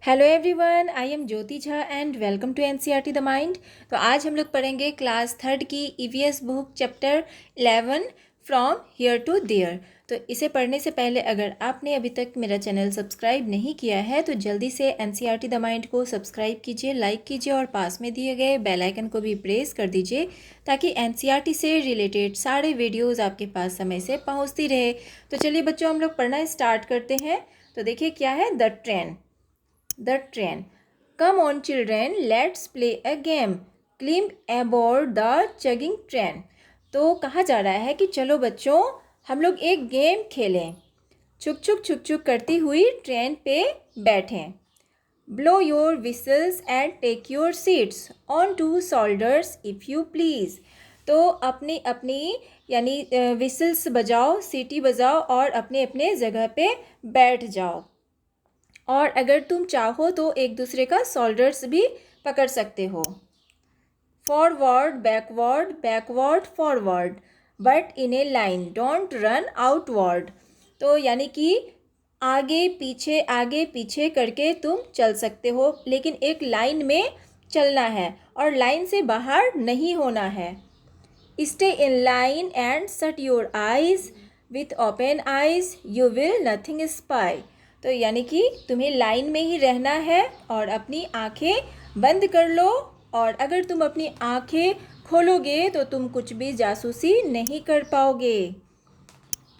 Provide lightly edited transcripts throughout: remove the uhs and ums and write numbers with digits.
Hello everyone, I am Jyoti Jha and welcome to NCERT the mind. तो आज हम लोग पढ़ेंगे क्लास थर्ड की EVS book chapter 11 from here to there. तो इसे पढ़ने से पहले अगर आपने अभी तक मेरा चैनल सब्सक्राइब नहीं किया है तो जल्दी से एनसीईआरटी द माइंड को सब्सक्राइब कीजिए, लाइक कीजिए और पास में दिए गए बेल आइकन को भी प्रेस कर दीजिए ताकि एनसीईआरटी से रिलेटेड सारे वीडियोज़ आपके पास समय से पहुँचती रहे। तो चलिए बच्चों, हम लोग पढ़ना स्टार्ट करते हैं। तो देखिए क्या है, the train. The train. Come on children, let's play a game. Climb aboard the chugging train. तो कहा जा रहा है कि चलो बच्चों हम लोग एक गेम खेलें। छुक छुक छुक छुक करती हुई ट्रेन पे बैठें। Blow your whistles and take your seats on to shoulders if you please. तो अपनी अपनी यानी विसल्स बजाओ, सीटी बजाओ और अपने अपने जगह पे बैठ जाओ। और अगर तुम चाहो तो एक दूसरे का शोल्डर्स भी पकड़ सकते हो। Forward backward, backward forward, but in A line, don't run outward. तो यानी कि आगे पीछे करके तुम चल सकते हो, लेकिन एक लाइन में चलना है और लाइन से बाहर नहीं होना है। Stay in line and shut your eyes, with open eyes you will nothing spy. तो यानी कि तुम्हें लाइन में ही रहना है और अपनी आंखें बंद कर लो, और अगर तुम अपनी आंखें खोलोगे तो तुम कुछ भी जासूसी नहीं कर पाओगे।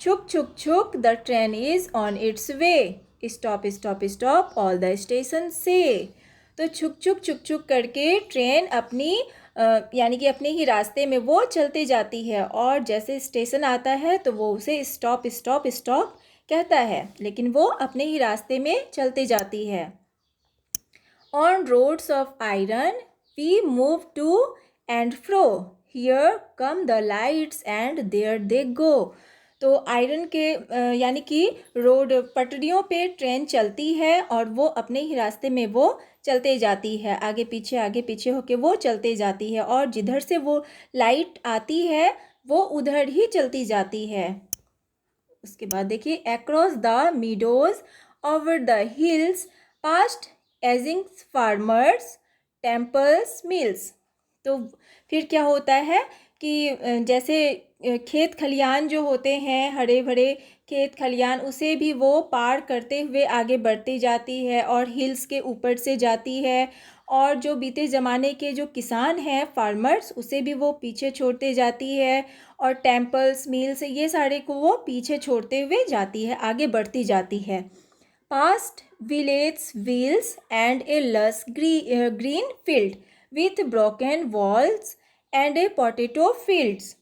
छुक छुक छुक, the train is on it's way, stop stop stop all the station से। तो छुक छुक छुक छुक करके ट्रेन अपनी यानी कि अपने ही रास्ते में वो चलते जाती है, और जैसे स्टेशन आता है तो वो उसे स्टॉप स्टॉप स्टॉप कहता है, लेकिन वो अपने ही रास्ते में चलते जाती है। On roads of iron we move to and fro, here come the lights and there they go. तो आयरन के यानी कि रोड पटरियों पे ट्रेन चलती है और वो अपने ही रास्ते में वो चलते जाती है, आगे पीछे होके वो चलते जाती है, और जिधर से वो लाइट आती है वो उधर ही चलती जाती है। उसके बाद देखिए, across the meadows, over the hills, past ageing farmers, temples, mills. तो फिर क्या होता है कि जैसे खेत खलियान जो होते हैं, हरे भरे खेत खलियान, उसे भी वो पार करते हुए आगे बढ़ती जाती है और हिल्स के ऊपर से जाती है, और जो बीते ज़माने के जो किसान हैं, फार्मर्स, उसे भी वो पीछे छोड़ते जाती है, और टेम्पल्स, मिल्स, ये सारे को वो पीछे छोड़ते हुए जाती है, आगे बढ़ती जाती है। पास्ट विलेज व्हील्स एंड ए लस green field with broken walls and A potato fields.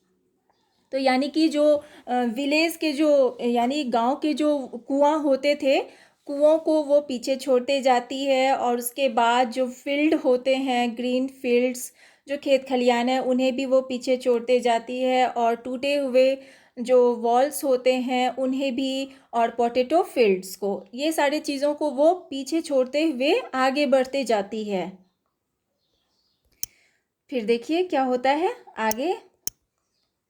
तो यानी कि जो विलेज के जो यानी गांव के जो कुआं होते थे, कुओं को वो पीछे छोड़ते जाती है, और उसके बाद जो फील्ड होते हैं, ग्रीन फील्ड्स, जो खेत खलियान है, उन्हें भी वो पीछे छोड़ते जाती है, और टूटे हुए जो वॉल्स होते हैं उन्हें भी, और पोटैटो फील्ड्स को, ये सारी चीज़ों को वो पीछे छोड़ते हुए आगे बढ़ते जाती है। फिर देखिए क्या होता है आगे,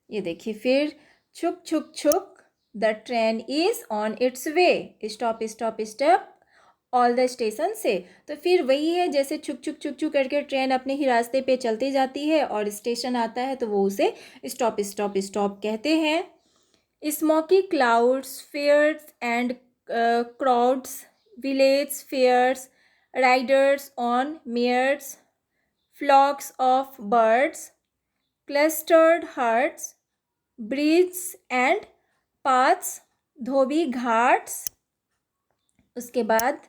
ये देखिए फिर, छुक छुक छुक, the train is on it's way, stop stop stop all the station से। तो फिर वही है, जैसे छुक छुक छुक छुक करके ट्रेन अपने ही रास्ते पे चलती जाती है और स्टेशन आता है तो वो उसे स्टॉप स्टॉप स्टॉप कहते हैं। Smoky clouds, fairs and crowds, village fairs, riders on mares, flocks of birds, clustered herds, bridge and paths, dhobi ghats. उसके बाद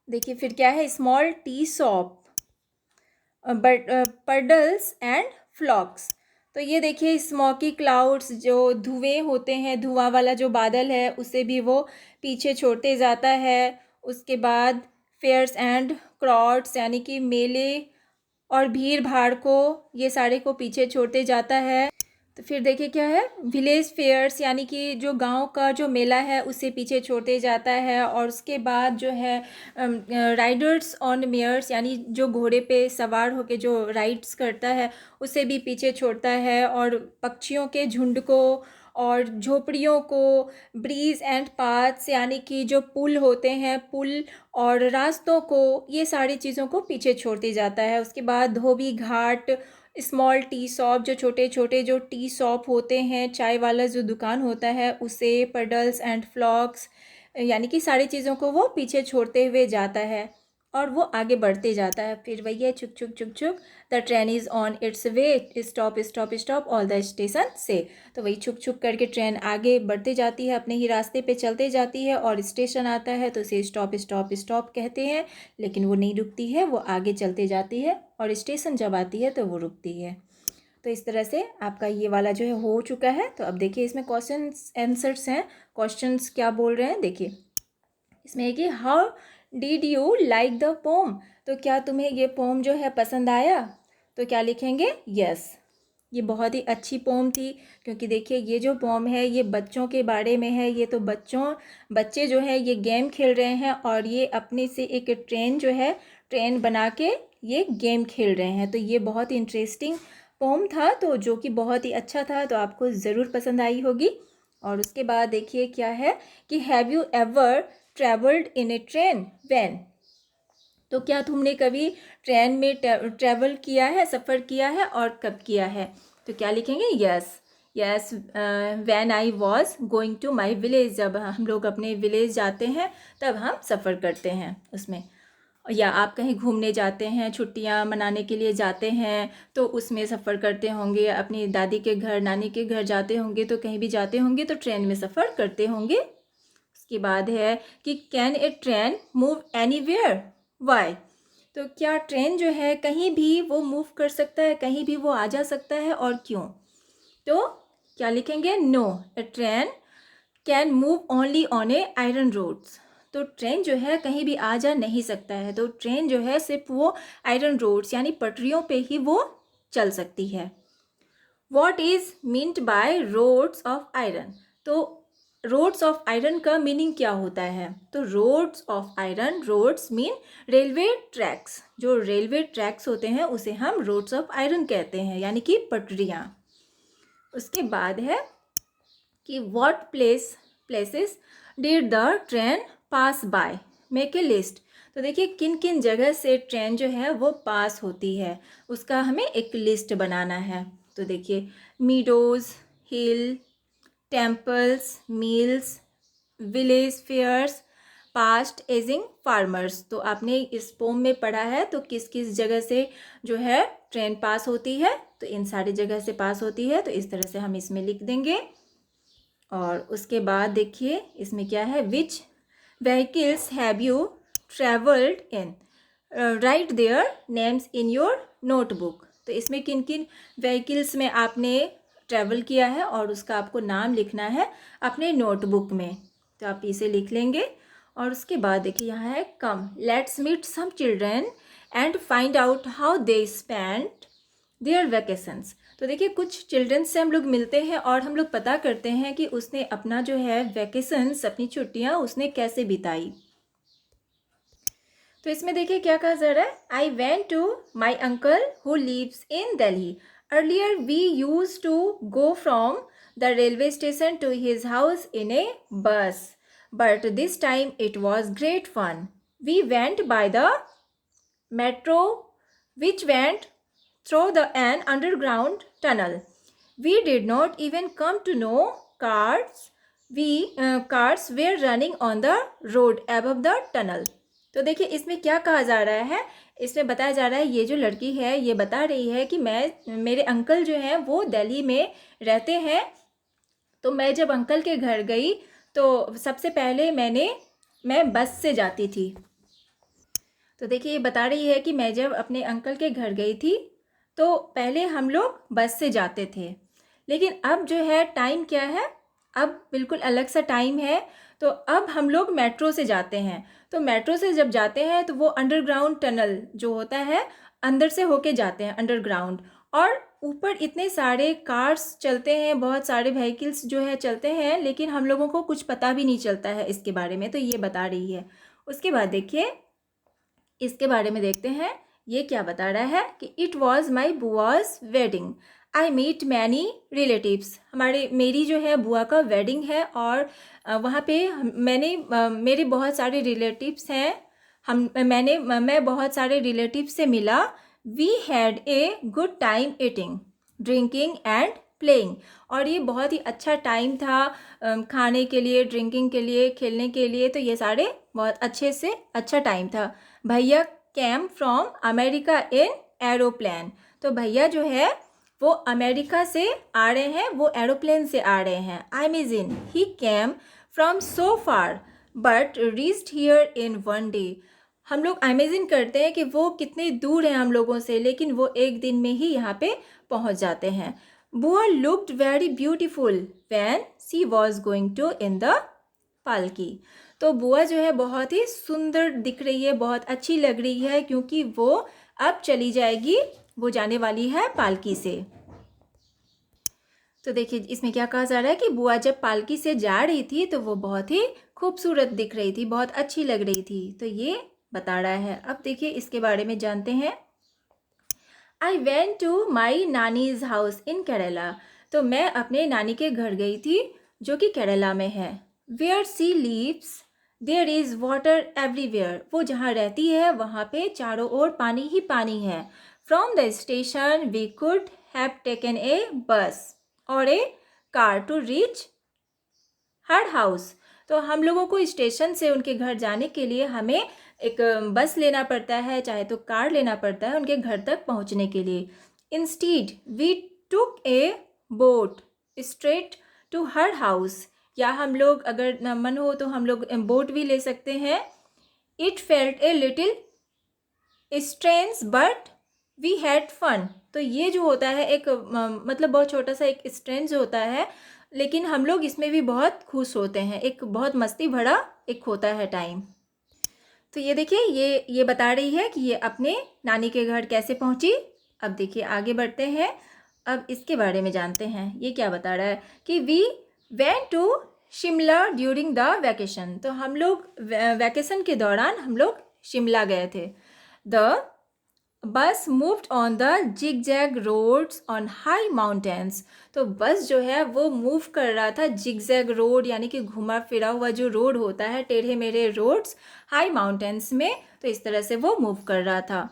देखिए फिर क्या है, small tea shop, puddles and flocks. तो ये देखिए, स्मोकी क्लाउड्स, जो धुएं होते हैं, धुआं वाला जो बादल है, उसे भी वो पीछे छोड़ते जाता है। उसके बाद फेयर्स एंड क्राउड्स, यानी कि मेले और भीड़ भाड़ को, ये सारे को पीछे छोड़ते जाता है। तो फिर देखिए क्या है, विलेज फेयर्स, यानी कि जो गांव का जो मेला है उसे पीछे छोड़ते जाता है, और उसके बाद जो है राइडर्स ऑन मेयर्स, यानी जो घोड़े पे सवार होके जो राइड्स करता है उसे भी पीछे छोड़ता है, और पक्षियों के झुंड को और झोपड़ियों को, ब्रिज एंड पाथ्स यानी कि जो पुल होते हैं, पुल और रास्तों को, ये सारी चीज़ों को पीछे छोड़ती जाता है। उसके बाद धोबी घाट, स्मॉल टी शॉप, जो छोटे छोटे जो टी शॉप होते हैं, चाय वाला जो दुकान होता है उसे, पडल्स एंड फ्लॉक्स, यानी कि सारी चीज़ों को वो पीछे छोड़ते हुए जाता है और वो आगे बढ़ते जाता है। फिर वही है, चुक चुक चुक चुक, the train is on it's way, stop stop stop all the station से। तो वही छुक छुक करके ट्रेन आगे बढ़ते जाती है, अपने ही रास्ते पे चलते जाती है, और स्टेशन आता है तो उसे स्टॉप स्टॉप स्टॉप कहते हैं, लेकिन वो नहीं रुकती है, वो आगे चलते जाती है, और स्टेशन जब आती है तो वो रुकती है। तो इस तरह से आपका ये वाला जो है हो चुका है। तो अब देखिए इसमें क्वेश्चन आंसर्स हैं, क्वेश्चंस क्या बोल रहे हैं देखिए। इसमें है कि how did you like the pome, तो क्या तुम्हें ये पोम जो है पसंद आया, तो क्या लिखेंगे, यस, ये बहुत ही अच्छी पोम थी। क्योंकि देखिए ये जो पोम है ये बच्चों के बारे में है, ये तो बच्चे जो है ये गेम खेल रहे हैं, और ये अपने से एक ट्रेन जो है, ट्रेन बना के ये गेम खेल रहे हैं। तो ये बहुत ही इंटरेस्टिंग पोम था, तो जो कि बहुत ही अच्छा था, तो आपको ज़रूर पसंद आई होगी। और उसके बाद देखिए क्या है कि have you ever travelled in A train when, तो क्या तुमने कभी ट्रेन में ट्रैवल किया है, सफ़र किया है, और कब किया है, तो क्या लिखेंगे, yes, yes when I was going to my village, जब हम लोग अपने विलेज जाते हैं तब हम सफ़र करते हैं उसमें। या आप कहीं घूमने जाते हैं, छुट्टियां मनाने के लिए जाते हैं तो उसमें सफ़र करते होंगे, अपनी दादी के घर, नानी के घर जाते होंगे, तो कहीं भी जाते होंगे तो ट्रेन में सफ़र करते होंगे। उसके बाद है कि can a train move anywhere, why, तो क्या ट्रेन जो है कहीं भी वो मूव कर सकता है, कहीं भी वो आ जा सकता है, और क्यों, तो क्या लिखेंगे, no, a train can move only on a iron roads, तो ट्रेन जो है कहीं भी आ जा नहीं सकता है, तो ट्रेन जो है सिर्फ वो आयरन रोड्स यानी पटरियों पे ही वो चल सकती है। What is meant by roads of iron, तो रोड्स ऑफ आयरन का मीनिंग क्या होता है, तो roads of iron, roads mean railway tracks, जो रेलवे ट्रैक्स होते हैं उसे हम रोड्स ऑफ आयरन कहते हैं, यानी कि पटरियाँ। उसके बाद है कि what places did the train pass by, make a list, तो देखिए किन किन जगह से ट्रेन जो है वो पास होती है, उसका हमें एक लिस्ट बनाना है। तो देखिए meadows, hill, temples, mills, village fairs, past ageing farmers, तो आपने इस पोम में पढ़ा है तो किस किस जगह से जो है ट्रेन पास होती है, तो इन सारी जगह से पास होती है, तो इस तरह से हम इसमें लिख देंगे। और उसके बाद देखिए इसमें क्या है, which vehicles have you travelled in, write their names in your notebook, तो इसमें किन किन व्हीकल्स में आपने ट्रैवल किया है और उसका आपको नाम लिखना है अपने नोटबुक में, तो आप इसे लिख लेंगे। और उसके बाद देखिए यहाँ है come let's meet some children and find out how they spend their vacations, तो देखिए कुछ चिल्ड्रन से हम लोग मिलते हैं और हम लोग पता करते हैं कि उसने अपना जो है वैकेशंस, अपनी छुट्टियाँ उसने कैसे बिताई। तो इसमें देखिए क्या कहा जा रहा है, I went to my uncle who lives in Delhi, earlier we use to go from the railway station to his house in a bus, but this time it was great fun, we went by the metro which went through an underground tunnel. We did not even come to know cars were running on the road above the tunnel. तो देखिए इसमें क्या कहा जा रहा है, इसमें बताया जा रहा है, ये जो लड़की है ये बता रही है कि मेरे अंकल जो हैं वो दिल्ली में रहते हैं, तो मैं जब अंकल के घर गई तो सबसे पहले मैं बस से जाती थी। तो देखिए ये बता रही है कि मैं जब अपने अंकल के घर गई थी तो पहले हम लोग बस से जाते थे, लेकिन अब जो है टाइम क्या है, अब बिल्कुल अलग सा टाइम है, तो अब हम लोग मेट्रो से जाते हैं। तो मेट्रो से जब जाते हैं तो वो अंडरग्राउंड टनल जो होता है अंदर से होके जाते हैं अंडरग्राउंड, और ऊपर इतने सारे कार्स चलते हैं, बहुत सारे व्हीकल्स जो है चलते हैं, लेकिन हम लोगों को कुछ पता भी नहीं चलता है इसके बारे में, तो ये बता रही है। उसके बाद देखिए इसके बारे में देखते हैं ये क्या बता रहा है कि it was my bua's wedding, I meet many relatives. मेरी जो है बुआ का वेडिंग है और वहाँ पे मेरे बहुत सारे रिलेटिव्स हैं। मैं बहुत सारे रिलेटिव्स से मिला। We had a good time eating, drinking and playing. और ये बहुत ही अच्छा टाइम था खाने के लिए, ड्रिंकिंग के लिए, खेलने के लिए। तो ये सारे बहुत अच्छे से अच्छा टाइम था। भैया came from America in aeroplane. तो भैया जो है वो अमेरिका से आ रहे हैं, वो एरोप्लेन से आ रहे हैं। I imagine he cam from so far but reached here in one day. हम लोग इमेजिन करते हैं कि वो कितने दूर हैं हम लोगों से, लेकिन वो एक दिन में ही यहाँ पे पहुँच जाते हैं। बुआ looked very beautiful when she was going to in the palki. तो बुआ जो है बहुत ही सुंदर दिख रही है, बहुत अच्छी लग रही है, क्योंकि वो अब चली जाएगी, वो जाने वाली है पालकी से। तो देखिए इसमें क्या कहा जा रहा है कि बुआ जब पालकी से जा रही थी तो वो बहुत ही खूबसूरत दिख रही थी, बहुत अच्छी लग रही थी। तो ये बता रहा है। अब देखिए इसके बारे में जानते हैं। I went to my nani's house in Kerala. तो मैं अपने नानी के घर गई थी जो कि केरला में है। Where she lives there is water everywhere. वो जहाँ रहती है वहाँ पे चारों ओर पानी ही पानी है। From the station we could have taken a bus और a car to reach her house. तो हम लोगों को स्टेशन से उनके घर जाने के लिए हमें एक बस लेना पड़ता है, चाहे तो कार लेना पड़ता है उनके घर तक पहुंचने के लिए। Instead we took a boat straight to her house. या हम लोग अगर मन हो तो हम लोग बोट भी ले सकते हैं। It felt a little strange but we had fun. तो ये जो होता है एक मतलब बहुत छोटा सा एक स्ट्रेंज होता है, लेकिन हम लोग इसमें भी बहुत खुश होते हैं। एक बहुत मस्ती भरा एक होता है टाइम। तो ये देखिए ये बता रही है कि ये अपने नानी के घर कैसे पहुंची। अब देखिए आगे बढ़ते हैं। अब इसके बारे में जानते हैं ये क्या बता रहा है कि we went to Shimla during the vacation. तो हम लोग वैकेशन के दौरान हम लोग शिमला गए थे। The bus moved on the zigzag roads on high mountains. तो बस जो है वो मूव कर रहा था जिग जैग रोड, यानी कि घुमा फिरा हुआ जो रोड होता है, टेढ़े मेढ़े रोड्स हाई माउंटेन्स में। तो इस तरह से वो मूव कर रहा था।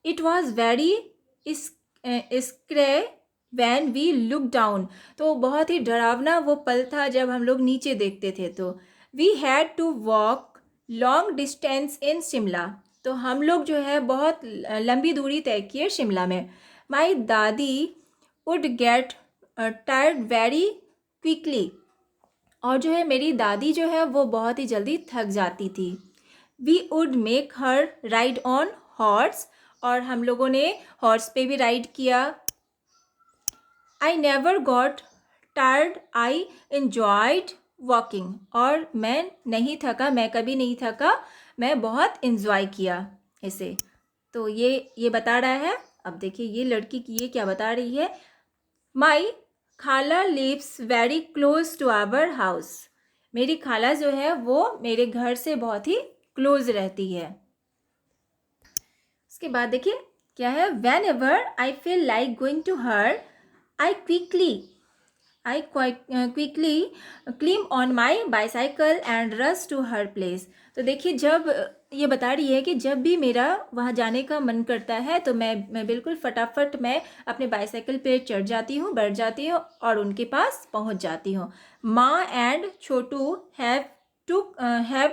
It was very scary when we look down. तो बहुत ही डरावना वो पल था जब हम लोग नीचे देखते थे। तो we had to walk long distance in Shimla. तो हम लोग जो है बहुत लंबी दूरी तय की है शिमला में। माई दादी would get tired very quickly. और जो है मेरी दादी जो है वो बहुत ही जल्दी थक जाती थी। We would make her ride on horse. और हम लोगों ने हॉर्स पे भी राइड किया। I never got tired, I enjoyed walking. और मैं नहीं थका, मैं कभी नहीं थका, मैं बहुत इन्जॉय किया इसे। तो ये बता रहा है। अब देखिए ये लड़की की ये क्या बता रही है। My khala lives very close to our house. मेरी खाला जो है वो मेरे घर से बहुत ही क्लोज रहती है। उसके बाद देखिए क्या है। Whenever I feel like going to her I quickly climb on my bicycle and rush to her place. तो देखिए जब ये बता रही है कि जब भी मेरा वहाँ जाने का मन करता है तो मैं बिल्कुल फटाफट मैं अपने बाईसाइकिल पे चढ़ जाती हूँ, बैठ जाती हूँ और उनके पास पहुँच जाती हूँ। Maa and Chhotu have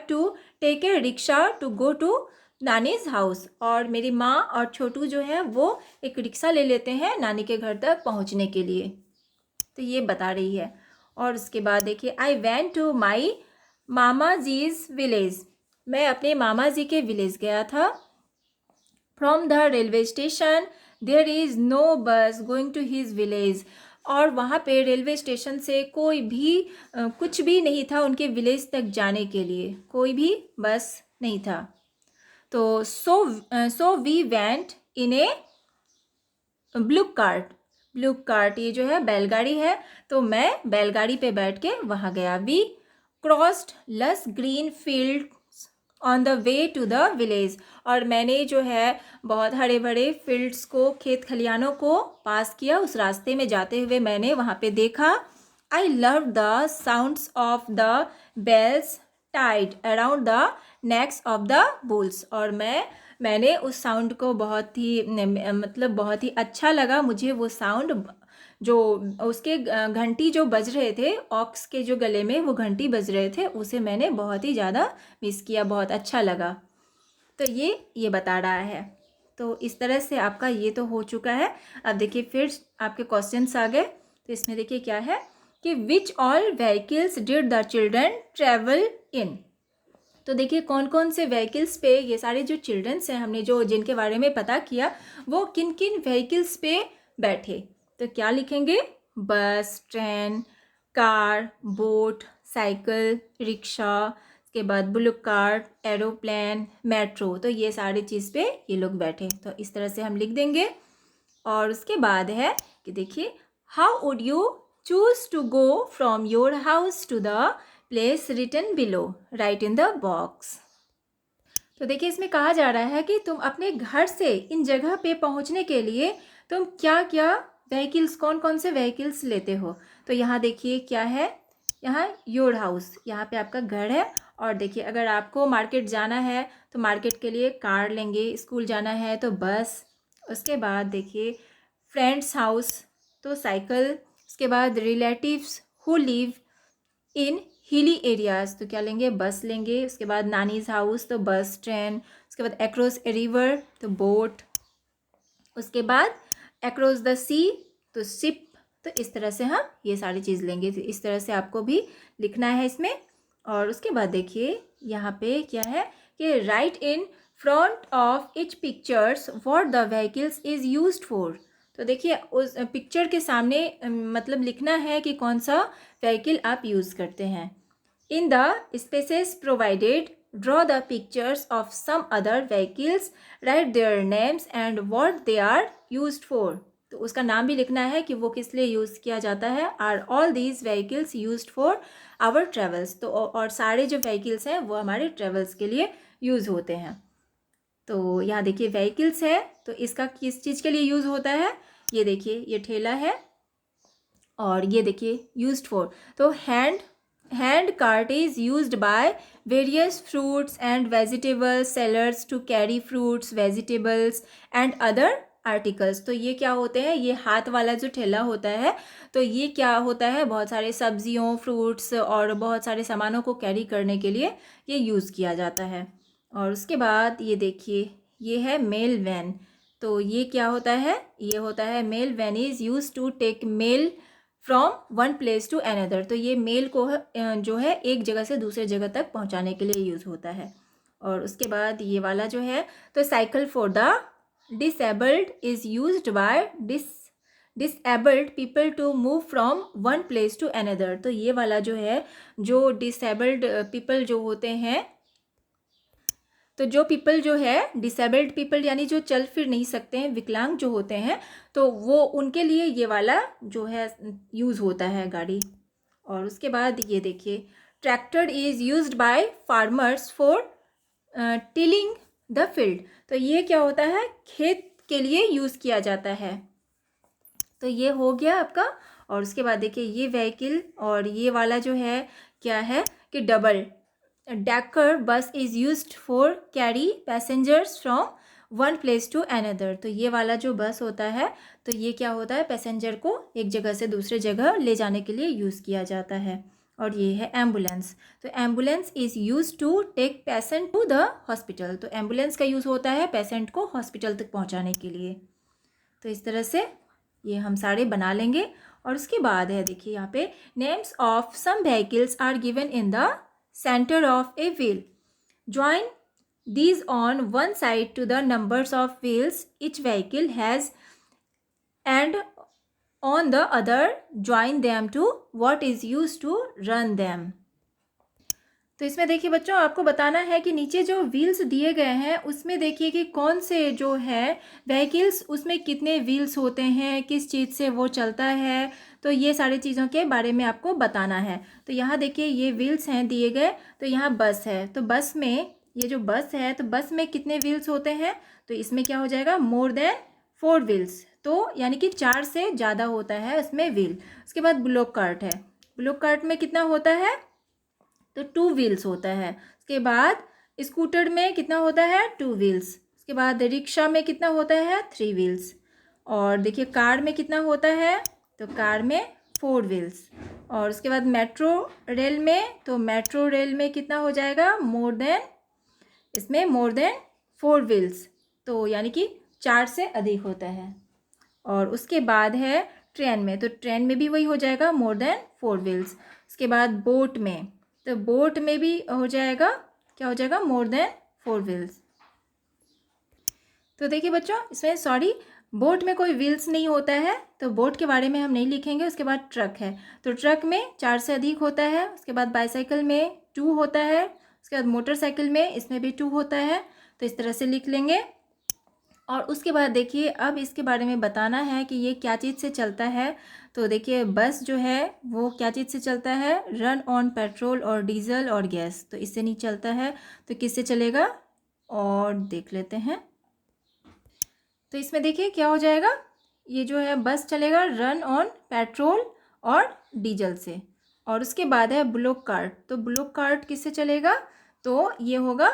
to take a rickshaw to go to nani's house. और मेरी माँ और छोटू जो है वो एक रिक्शा ले लेते हैं नानी के घर तक पहुँचने के लिए। तो ये बता रही है। और उसके बाद देखिए I went to my mama ji's village. मैं अपने मामा जी के विलेज गया था। From the railway station there is no bus going to his village. और वहाँ पे रेलवे स्टेशन से कोई भी कुछ भी नहीं था उनके विलेज तक जाने के लिए, कोई भी बस नहीं था। तो so we went in a blue cart ये जो है बैलगाड़ी है। तो मैं बैलगाड़ी पे बैठ के वहाँ गया। We crossed lush green fields on the way to the village. और मैंने जो है बहुत हरे भरे फील्ड्स को, खेत खलियानों को पास किया। उस रास्ते में जाते हुए मैंने वहाँ पे देखा। I love the sounds of the bells tied around the necks of the bulls. और मैंने उस साउंड को बहुत ही मतलब बहुत ही अच्छा लगा मुझे वो साउंड, जो उसके घंटी जो बज रहे थे, ऑक्स के जो गले में वो घंटी बज रहे थे, उसे मैंने बहुत ही ज़्यादा मिस किया, बहुत अच्छा लगा। तो ये बता रहा है। तो इस तरह से आपका ये तो हो चुका है। अब देखिए फिर आपके क्वेश्चंस आ गए। तो इसमें देखिए क्या है कि which all vehicles did the children travel in. तो देखिए कौन कौन से व्हीकल्स पे ये सारे जो चिल्ड्रंस हैं, हमने जो जिनके बारे में पता किया, वो किन किन व्हीकल्स पे बैठे। तो क्या लिखेंगे? बस, train, car, boat, cycle, rickshaw, उसके बाद बुलक कार्ट, एरोप्लेन, मेट्रो। तो ये सारी चीज़ पे ये लोग बैठे। तो इस तरह से हम लिख देंगे। और उसके बाद है कि देखिए how would you choose to go from your house to the place written below, write in the box. तो देखिए इसमें कहा जा रहा है कि तुम अपने घर से इन जगह पे पहुंचने के लिए तुम क्या क्या व्हीकल्स, कौन कौन से व्हीकल्स लेते हो। तो यहाँ देखिए क्या है, यहाँ योर हाउस, यहाँ पे आपका घर है। और देखिए अगर आपको मार्केट जाना है तो मार्केट के लिए कार लेंगे, स्कूल जाना है तो बस। उसके बाद देखिए फ्रेंड्स हाउस तो साइकिल। उसके बाद relatives who live in hilly areas तो क्या लेंगे? बस लेंगे। उसके बाद नानीज हाउस तो बस, ट्रेन। उसके बाद अक्रॉस ए रिवर तो बोट। उसके बाद अक्रॉस द सी तो शिप। तो इस तरह से हम ये सारी चीज़ लेंगे। तो इस तरह से आपको भी लिखना है इसमें। और उसके बाद देखिए यहाँ पे क्या है कि right in front of each pictures what the vehicles is used for. तो देखिए उस पिक्चर के सामने मतलब लिखना है कि कौन सा व्हीकल आप यूज़ करते हैं। In the spaces provided draw the pictures of some other vehicles, write their names and what they are used for. तो उसका नाम भी लिखना है कि वो किस लिए यूज़ किया जाता है। Are all these vehicles used for our travels. तो और सारे जो व्हीकल्स हैं वो हमारे ट्रेवल्स के लिए यूज़ होते हैं। तो यहाँ देखिए व्हीकल्स है तो इसका किस चीज़ के लिए यूज़ होता है। ये देखिए ये ठेला है। और ये देखिए यूज्ड फॉर तो hand cart is used by various fruits and vegetables sellers to carry fruits, vegetables and other articles. तो ये क्या होते हैं, ये हाथ वाला जो ठेला होता है तो ये क्या होता है, बहुत सारे सब्जियों, फ्रूट्स और बहुत सारे सामानों को कैरी करने के लिए ये यूज़ किया जाता है। और उसके बाद ये देखिए ये है मेल वैन। तो ये क्या होता है, ये होता है mail van is use to take mail from one place to another. तो ये मेल को जो है एक जगह से दूसरे जगह तक पहुंचाने के लिए यूज़ होता है। और उसके बाद ये वाला जो है तो cycle for the disabled is used by disabled people to move from one place to another. तो ये वाला जो है, जो डिसेबल्ड पीपल जो होते हैं, तो जो पीपल जो है डिसेबल्ड पीपल यानी जो चल फिर नहीं सकते हैं, विकलांग जो होते हैं, तो वो उनके लिए ये वाला जो है यूज़ होता है गाड़ी। और उसके बाद ये देखिए tractor is used by farmers for tilling the field. तो ये क्या होता है, खेत के लिए यूज़ किया जाता है। तो ये हो गया आपका। और उसके बाद देखिए ये व्हीकल और ये वाला जो है क्या है कि double decker bus is used for carry passengers from one place to another. तो ये वाला जो बस होता है तो ये क्या होता है, पैसेंजर को एक जगह से दूसरे जगह ले जाने के लिए यूज़ किया जाता है। और ये है एम्बुलेंस। तो ambulance is use to take patient to the hospital. तो एम्बुलेंस का यूज़ होता है पेशेंट को हॉस्पिटल तक पहुंचाने के लिए। तो इस तरह से ये हम सारे बना लेंगे। और उसके बाद है देखिए यहाँ पे names of some vehicles are given in the center of a wheel. Join these on one side to the numbers of wheels each vehicle has and on the other join them to what is used to run them. तो इसमें देखिए बच्चों आपको बताना है कि नीचे जो व्हील्स दिए गए हैं उसमें देखिए कि कौन से जो है व्हीकल्स, उसमें कितने व्हील्स होते हैं, किस चीज़ से वो चलता है। तो ये सारी चीज़ों के बारे में आपको बताना है। तो यहाँ देखिए ये व्हील्स हैं दिए गए। तो यहाँ बस है तो बस में ये जो बस है तो बस में कितने व्हील्स होते हैं, तो इसमें क्या हो जाएगा, मोर देन 4 व्हील्स, तो यानी कि 4 से ज़्यादा होता है उसमें व्हील। उसके बाद ब्लॉक कार्ट है, ब्लॉक कार्ट में कितना होता है, तो 2 व्हील्स होता है। उसके बाद स्कूटर में कितना होता है, 2 व्हील्स। उसके बाद रिक्शा में कितना होता है, 3 व्हील्स। और देखिए कार में कितना होता है, तो कार में 4 व्हील्स। और उसके बाद मेट्रो रेल में, तो मेट्रो रेल में कितना हो जाएगा, मोर देन, इसमें मोर देन 4 व्हील्स, तो यानी कि 4 से अधिक होता है। और उसके बाद है ट्रेन में, तो ट्रेन में भी वही हो जाएगा, मोर देन 4 व्हील्स। उसके बाद बोट में, तो बोट में भी हो जाएगा, क्या हो जाएगा, मोर देन 4 व्हील्स। तो देखिए बच्चों, इसमें बोट में कोई व्हील्स नहीं होता है, तो बोट के बारे में हम नहीं लिखेंगे। उसके बाद ट्रक है, तो ट्रक में 4 से अधिक होता है। उसके बाद बाईसाइकिल में 2 होता है। उसके बाद मोटरसाइकिल में, इसमें भी 2 होता है, तो इस तरह से लिख लेंगे। और उसके बाद देखिए अब इसके बारे में बताना है कि ये क्या चीज़ से चलता है। तो देखिए बस जो है वो क्या चीज़ से चलता है, रन ऑन पेट्रोल और डीजल और गैस, तो इससे नहीं चलता है, तो किससे चलेगा, और देख लेते हैं। तो इसमें देखिए क्या हो जाएगा, ये जो है बस चलेगा रन ऑन पेट्रोल और डीजल से। और उसके बाद है ब्लॉक कार्ट, तो ब्लॉक कार्ट किससे चलेगा, तो ये होगा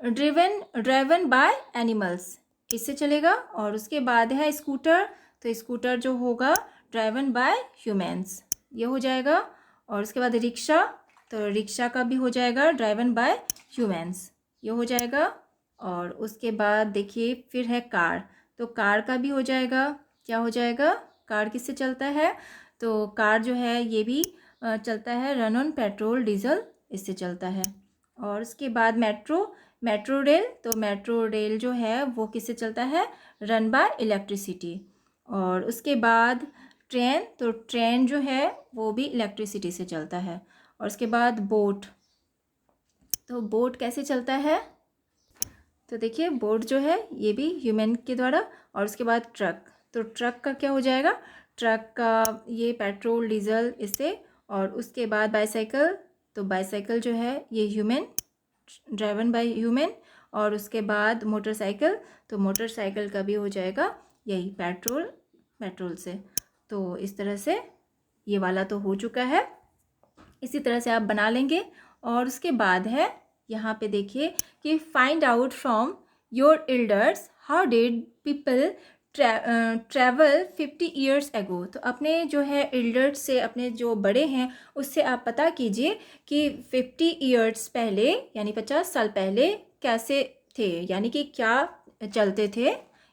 ड्रिवन बाय एनिमल्स, इससे चलेगा। और उसके बाद है स्कूटर, तो स्कूटर जो होगा ड्राइवन बाय ह्यूमंस, ये हो जाएगा। और उसके बाद रिक्शा, तो रिक्शा का भी हो जाएगा ड्राइवन बाय ह्यूमंस, ये हो जाएगा। और उसके बाद देखिए फिर है कार, तो कार का भी हो जाएगा, क्या हो जाएगा, कार किससे चलता है, तो कार जो है ये भी चलता है रन ऑन पेट्रोल डीजल, इससे चलता है। और उसके बाद मेट्रो रेल, तो मेट्रो रेल जो है वो किससे चलता है, रन बाय इलेक्ट्रिसिटी। और उसके बाद ट्रेन, तो ट्रेन जो है वो भी इलेक्ट्रिसिटी से चलता है। और उसके बाद बोट, तो बोट कैसे चलता है, तो देखिए बोट जो है ये भी ह्यूमन के द्वारा। और उसके बाद ट्रक, तो ट्रक का क्या हो जाएगा, ट्रक का ये पेट्रोल डीजल इससे। और उसके बाद बाईसाइकिल, तो बाईसाइकिल जो है ये ह्यूमन, ड्राइवन बाय ह्यूमन। और उसके बाद मोटरसाइकिल, तो मोटरसाइकिल का भी हो जाएगा यही पेट्रोल से। तो इस तरह से ये वाला तो हो चुका है, इसी तरह से आप बना लेंगे। और उसके बाद है यहाँ पे देखिए कि find out from your elders how did people travel 50 years ago, तो अपने जो है एल्डर्स से, अपने जो बड़े हैं उससे आप पता कीजिए कि 50 ईयर्स पहले यानी 50 साल पहले कैसे थे, यानी कि क्या चलते थे,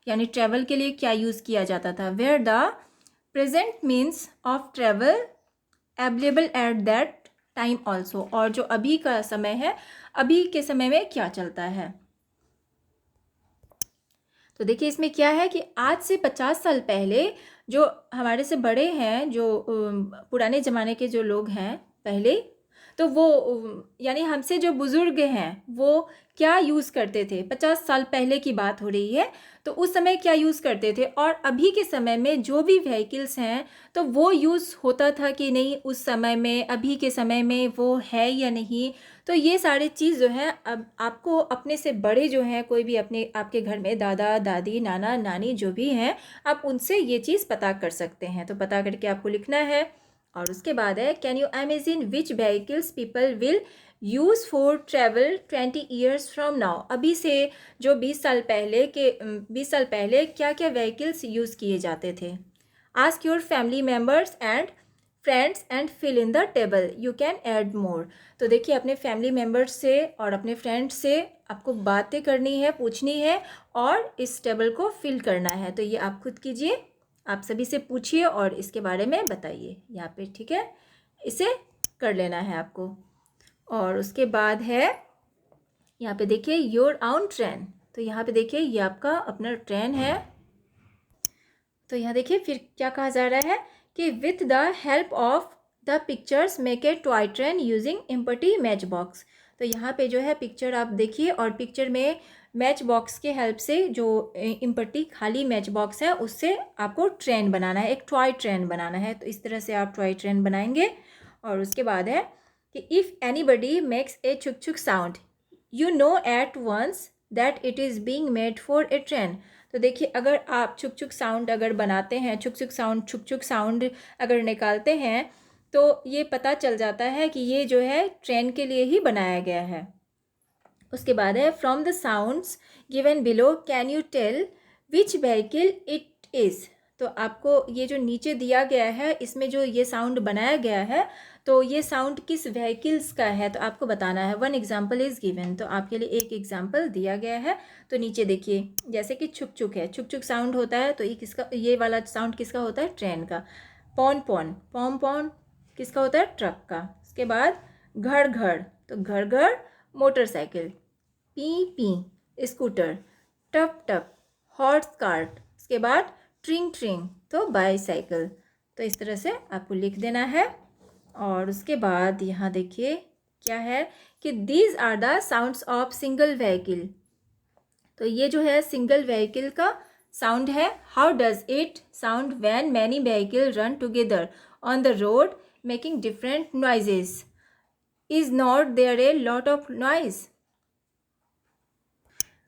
यानी ट्रैवल के लिए क्या यूज़ किया जाता था। Where the present means of travel available at that time also, और जो अभी का समय है, अभी के समय में क्या चलता है। तो देखिए इसमें क्या है कि आज से 50 साल पहले जो हमारे से बड़े हैं, जो पुराने ज़माने के जो लोग हैं पहले, तो वो यानी हमसे जो बुज़ुर्ग हैं वो क्या यूज़ करते थे, 50 साल पहले की बात हो रही है, तो उस समय क्या यूज़ करते थे। और अभी के समय में जो भी व्हीकल्स हैं तो वो यूज़ होता था कि नहीं उस समय में, अभी के समय में वो है या नहीं। तो ये सारी चीज़ जो है अब आपको अपने से बड़े जो हैं, कोई भी अपने आपके घर में दादा दादी नाना नानी जो भी हैं, आप उनसे ये चीज़ पता कर सकते हैं। तो पता करके आपको लिखना है। और उसके बाद है can you imagine which vehicles people will use for travel 20 years from now, अभी से जो 20 साल पहले क्या क्या व्हीकल्स यूज़ किए जाते थे। Ask your family members and friends and fill in the table, you can add more. तो देखिए अपने फैमिली मेम्बर्स से और अपने फ्रेंड्स से आपको बातें करनी है, पूछनी है और इस टेबल को फिल करना है। तो ये आप खुद कीजिए, आप सभी से पूछिए और इसके बारे में बताइए यहाँ पे, ठीक है, इसे कर लेना है आपको। और उसके बाद है यहाँ पे देखिए योर ओन ट्रेन, तो यहाँ पे देखिए ये आपका अपना ट्रेन है। तो यहाँ देखिए फिर क्या कहा जा रहा है कि with the help of the pictures make a toy train using empty match box. तो यहाँ पे जो है पिक्चर आप देखिए और पिक्चर में मैच बॉक्स के हेल्प से, जो एम्पटी खाली मैच बॉक्स है उससे आपको ट्रेन बनाना है, एक टॉय ट्रेन बनाना है। तो इस तरह से आप टॉय ट्रेन बनाएंगे। और उसके बाद है कि if anybody makes a chhuk chhuk sound you know at once that it is being made for a train. तो देखिए, अगर आप छुक छुक साउंड अगर बनाते हैं, छुक छुक साउंड अगर निकालते हैं, तो ये पता चल जाता है कि ये जो है ट्रेन के लिए ही बनाया गया है। उसके बाद है from the sounds given below can you tell which vehicle it is. तो आपको ये जो नीचे दिया गया है, इसमें जो ये साउंड बनाया गया है, तो ये साउंड किस व्हीकल्स का है, तो आपको बताना है। वन एग्जाम्पल इज़ गिवन, तो आपके लिए एक एग्जाम्पल दिया गया है। तो नीचे देखिए, जैसे कि छुक छुक है, छुक छुक साउंड होता है, तो ये किसका, ये वाला साउंड किसका होता है, ट्रेन का। पॉन पॉन, पॉम पॉन किसका होता है, ट्रक का। उसके बाद घर घर, तो घर घर मोटरसाइकिल। पी पी स्कूटर। टप टप हॉर्स कार्ट। उसके बाद ट्रिंग ट्रिंग, तो बाईसाइकिल। तो इस तरह से आपको लिख देना है। और उसके बाद यहाँ देखिए क्या है कि these are the sounds of single vehicle. तो ये जो है सिंगल व्हीकल का साउंड है। How does it sound when many vehicle run together on the road making different noises. Is not there a lot of noise.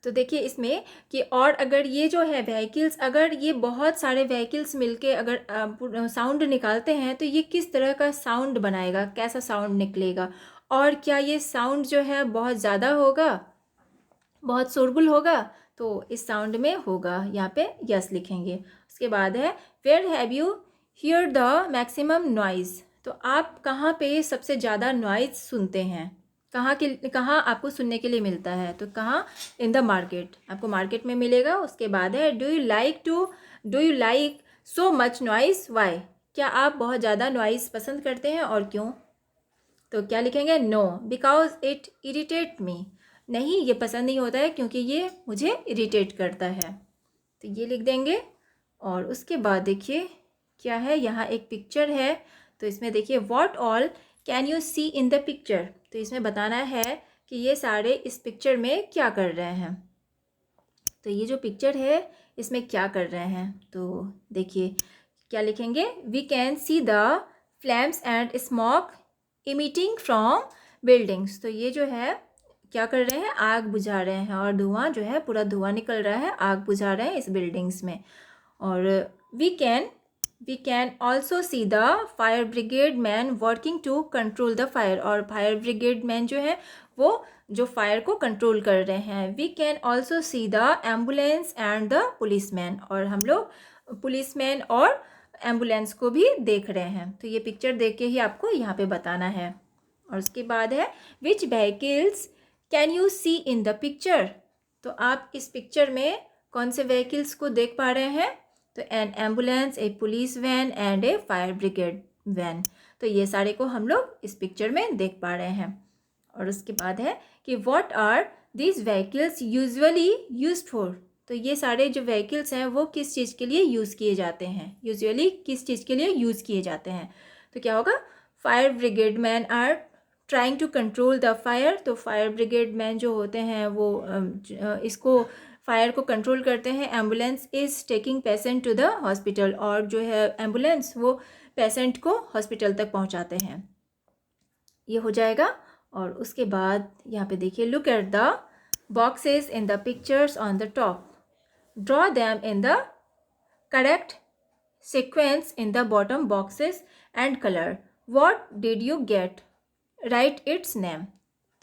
तो देखिए इसमें कि और अगर ये जो है व्हीकल्स, अगर ये बहुत सारे व्हीकल्स मिलके अगर साउंड निकालते हैं, तो ये किस तरह का साउंड बनाएगा, कैसा साउंड निकलेगा। और क्या ये साउंड जो है बहुत ज़्यादा होगा, बहुत शोरगुल होगा, तो इस साउंड में होगा, यहाँ पे यस लिखेंगे। उसके बाद है where have you hear the maximum noise. तो आप कहाँ पे सबसे ज़्यादा नॉइज़ सुनते हैं, कहाँ आपको सुनने के लिए मिलता है, तो कहाँ, इन द मार्केट, आपको मार्केट में मिलेगा। उसके बाद है do you like so much noise why. क्या आप बहुत ज़्यादा नॉइस पसंद करते हैं और क्यों। तो क्या लिखेंगे, no because it irritate me. नहीं, ये पसंद नहीं होता है क्योंकि ये मुझे इरिटेट करता है, तो ये लिख देंगे। और उसके बाद देखिए क्या है, यहाँ एक पिक्चर है, तो इसमें देखिए what all can you see in the picture. तो इसमें बताना है कि ये सारे इस पिक्चर में क्या कर रहे हैं। तो ये जो पिक्चर है इसमें क्या कर रहे हैं, तो देखिए क्या लिखेंगे, we can see the flames and smoke emitting from buildings. तो ये जो है क्या कर रहे हैं, आग बुझा रहे हैं, और धुआं जो है पूरा धुआं निकल रहा है, आग बुझा रहे हैं इस बिल्डिंग्स में। और we can also see the fire brigade man working to control the fire. और फायर ब्रिगेड मैन जो है वो जो फायर को कंट्रोल कर रहे हैं। We can also see the ambulance and the policeman. और हम लोग पुलिसमैन और एम्बुलेंस को भी देख रहे हैं। तो ये पिक्चर देख के ही आपको यहाँ पे बताना है। और उसके बाद है which vehicles can you see in the picture. तो आप इस पिक्चर में कौन से व्हीकल्स को देख पा रहे हैं, तो an ambulance, a police van and a fire brigade van. तो ये सारे को हम लोग इस पिक्चर में देख पा रहे हैं। और उसके बाद है कि what are these vehicles usually used for. तो ये सारे जो व्हीकल्स हैं वो किस चीज़ के लिए यूज़ किए जाते हैं, यूजुअली किस चीज़ के लिए यूज़ किए जाते हैं। तो क्या होगा, fire brigade man are trying to control the fire. तो फायर ब्रिगेड मैन जो होते हैं वो इसको फायर को कंट्रोल करते हैं। Ambulance is taking patient to the hospital. और जो है एम्बुलेंस वो पेशेंट को हॉस्पिटल तक पहुंचाते हैं। ये हो जाएगा। और उसके बाद यहाँ पे देखिए look at the boxes in the pictures on the top, draw them in the correct sequence in the bottom boxes and color. What did you get? Write its name.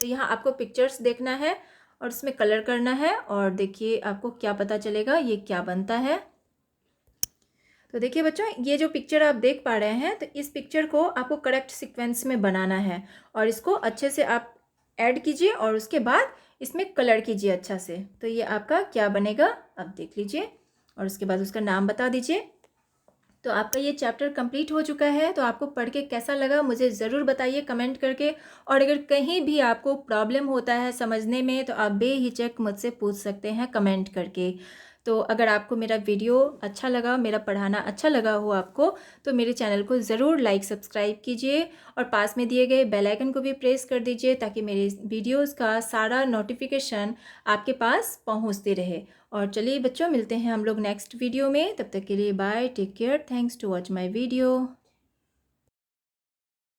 तो यहाँ आपको पिक्चर्स देखना है और उसमें कलर करना है। और देखिए आपको क्या पता चलेगा ये क्या बनता है। तो देखिए बच्चों, ये जो पिक्चर आप देख पा रहे हैं, तो इस पिक्चर को आपको करेक्ट सीक्वेंस में बनाना है। और इसको अच्छे से आप ऐड कीजिए और उसके बाद इसमें कलर कीजिए अच्छा से। तो ये आपका क्या बनेगा, आप देख लीजिए और उसके बाद उसका नाम बता दीजिए। तो आपका ये चैप्टर कंप्लीट हो चुका है। तो आपको पढ़ के कैसा लगा मुझे ज़रूर बताइए कमेंट करके। और अगर कहीं भी आपको प्रॉब्लम होता है समझने में, तो आप बेहिचक मुझसे पूछ सकते हैं कमेंट करके। तो अगर आपको मेरा वीडियो अच्छा लगा, मेरा पढ़ाना अच्छा लगा हो आपको, तो मेरे चैनल को ज़रूर लाइक सब्सक्राइब कीजिए और पास में दिए गए बेल आइकन को भी प्रेस कर दीजिए, ताकि मेरे वीडियोस का सारा नोटिफिकेशन आपके पास पहुंचते रहे। और चलिए बच्चों, मिलते हैं हम लोग नेक्स्ट वीडियो में। तब तक के लिए bye, take care, thanks to watch my video.